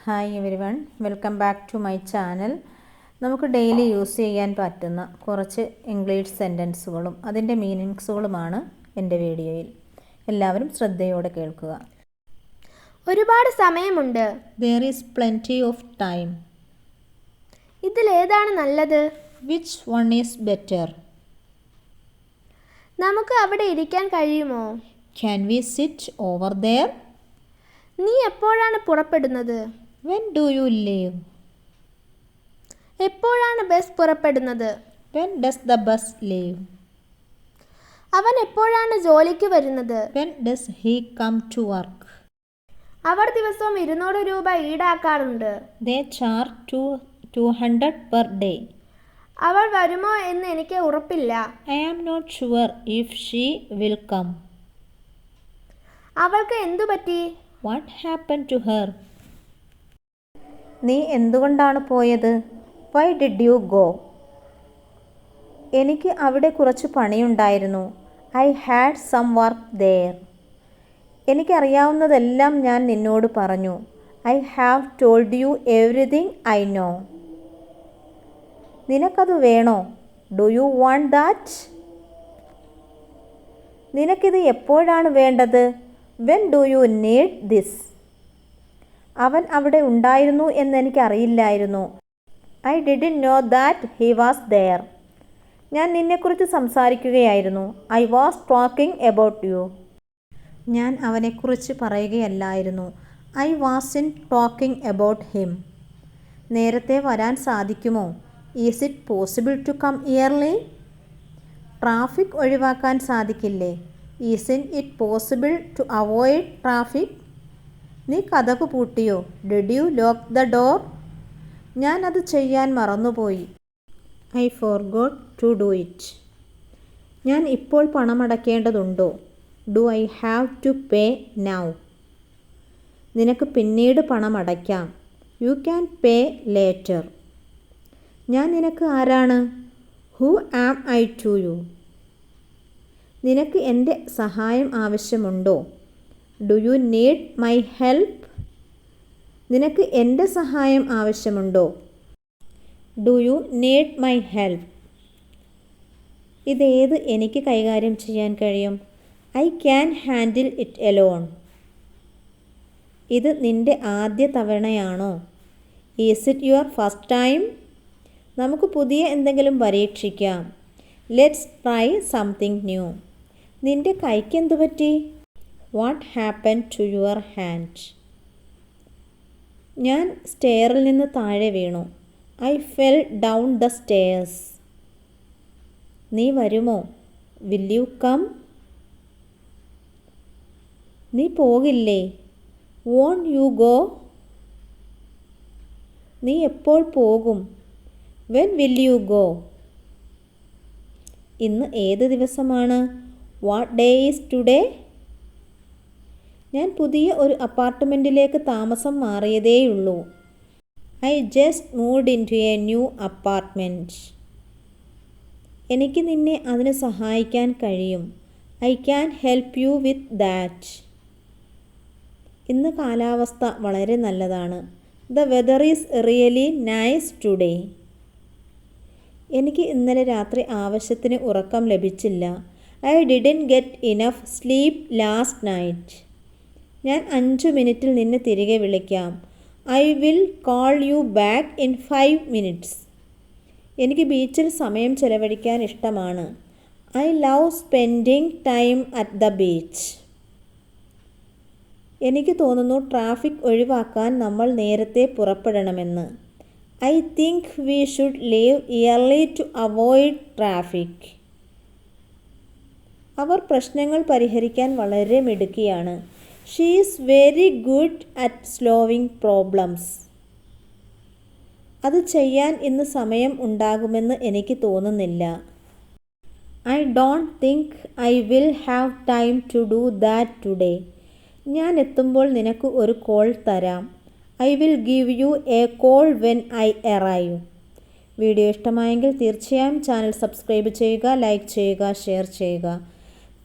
Hi everyone, welcome back to my channel. നമുക്ക് daily use ചെയ്യാൻ പറ്റുന്ന കുറച്ച് ഇംഗ്ലീഷ് സെൻറ്റൻസുകളും അതിൻ്റെ മീനിങ്സുകളുമാണ് എൻ്റെ വീഡിയോയിൽ. എല്ലാവരും ശ്രദ്ധയോടെ കേൾക്കുക. ഒരുപാട് സമയമുണ്ട്. There is plenty of time. ഇതിലേതാണ് നല്ലത്? Which one is better? നമുക്ക് അവിടെ ഇരിക്കാൻ കഴിയുമോ? Can we sit over there? നീ എപ്പോഴാണ് പുറപ്പെടുന്നത്? When do you leave? എപ്പോഴാണ് ബസ് പുറപ്പെടുന്നത്? When does the bus leave? അവൻ എപ്പോഴാണ് ജോലിക്ക് വരുന്നത്? When does he come to work? അവർ ദിവസവും 200 രൂപ ഈടാക്കാറുണ്ട്. They charge 200 per day. അവൾ വരുമോ എന്ന് എനിക്ക് ഉറപ്പില്ല. I am not sure if she will come. അവൾക്ക് എന്തു പറ്റി? What happened to her? നീ എന്തുകൊണ്ടാണ് പോയത്? Why did you go? എനിക്ക് അവിടെ കുറച്ച് പണിയുണ്ടായിരുന്നു. I had some work there. എനിക്കറിയാവുന്നതെല്ലാം ഞാൻ നിന്നോട് പറഞ്ഞു. I have told you everything I know. നിനക്കത് വേണോ? Do you want that? നിനക്കിത് എപ്പോഴാണ് വേണ്ടത്? When do you need this? അവൻ അവിടെ ഉണ്ടായിരുന്നു എന്നെനിക്കറിയില്ലായിരുന്നു. I didn't know that he was there. ഞാൻ നിന്നെക്കുറിച്ച് സംസാരിക്കുകയായിരുന്നു. I was talking about you. ഞാൻ അവനെക്കുറിച്ച് പറയുകയല്ലായിരുന്നു. I wasn't talking about him. നേരത്തെ വരാൻ സാധിക്കുമോ? Is it possible to come early? Traffic ഒഴിവാക്കാൻ സാധിക്കില്ലേ? Isn't it possible to avoid traffic? നീ കതക് പൂട്ടിയോ? Did you lock the door? ഞാൻ അത് ചെയ്യാൻ മറന്നുപോയി. I forgot to do it. ഞാൻ ഇപ്പോൾ പണമടയ്ക്കേണ്ടതുണ്ടോ? Do I have to pay now? നിനക്ക് പിന്നീട് പണമടയ്ക്കാം. You can pay later. ഞാൻ നിനക്ക് ആരാണ്? Who am I to you? നിനക്ക് എൻ്റെ സഹായം ആവശ്യമുണ്ടോ? Do you need my help? നിനക്ക് എൻ്റെ സഹായം ആവശ്യമുണ്ടോ? Do you need my help? ഇതേത് എനിക്ക് കൈകാര്യം ചെയ്യാൻ കഴിയും? I can handle it alone. ഇത് നിൻ്റെ ആദ്യ തവണയാണോ? Is it your first time? നമുക്ക് പുതിയ എന്തെങ്കിലും പരീക്ഷിക്കാം. Let's try something new. നിൻ്റെ കൈക്ക് എന്തു പറ്റി? What happened to your hand? ഞാൻ സ്റ്റെയറിൽ നിന്ന് താഴെ വീണു. I fell down the stairs. നീ വരുമോ? Will you come? നീ പോകില്ലേ? Won't you go? നീ എപ്പോൾ പോകും? When will you go? ഇന്ന് ഏത് ദിവസമാണ്? What day is today? ഞാൻ പുതിയ ഒരു അപ്പാർട്ട്മെൻറ്റിലേക്ക് താമസം മാറിയതേയുള്ളൂ. I just moved into a new apartment. എനിക്ക് നിന്നെ അതിന് സഹായിക്കാൻ കഴിയും. I can help you with that. ഇന്ന് കാലാവസ്ഥ വളരെ നല്ലതാണ്. The weather is really nice today. എനിക്ക് ഇന്നലെ രാത്രി ആവശ്യത്തിന് ഉറക്കം ലഭിച്ചില്ല. I didn't get enough sleep last night. ഞാൻ 5 മിനിറ്റിൽ നിന്നെ തിരികെ വിളിക്കാം. I will call you back in 5 minutes. എനിക്ക് ബീച്ചിൽ സമയം ചെലവഴിക്കാൻ ഇഷ്ടമാണ്. I love spending time at the beach. എനിക്ക് തോന്നുന്നു ട്രാഫിക് ഒഴിവാക്കാൻ നമ്മൾ നേരത്തെ പുറപ്പെടണമെന്ന്. I think we should leave early to avoid traffic. അവർ പ്രശ്നങ്ങൾ പരിഹരിക്കാൻ വളരെ മിടുക്കിയാണ്. She is very good at solving problems. അത് ചെയ്യാൻ ഇന്ന് സമയം ഉണ്ടാകുമെന്ന് എനിക്ക് തോന്നുന്നില്ല. I don't think I will have time to do that today. ഞാൻ എത്തുമ്പോൾ നിനക്ക് ഒരു കോൾ തരാം. I will give you a call when I arrive. Video ഇഷ്ടമായെങ്കിൽ തീർച്ചയായും ചാനൽ സബ്സ്ക്രൈബ് ചെയ്യുക, ലൈക്ക് ചെയ്യുക, ഷെയർ ചെയ്യുക.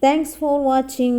Thanks for watching.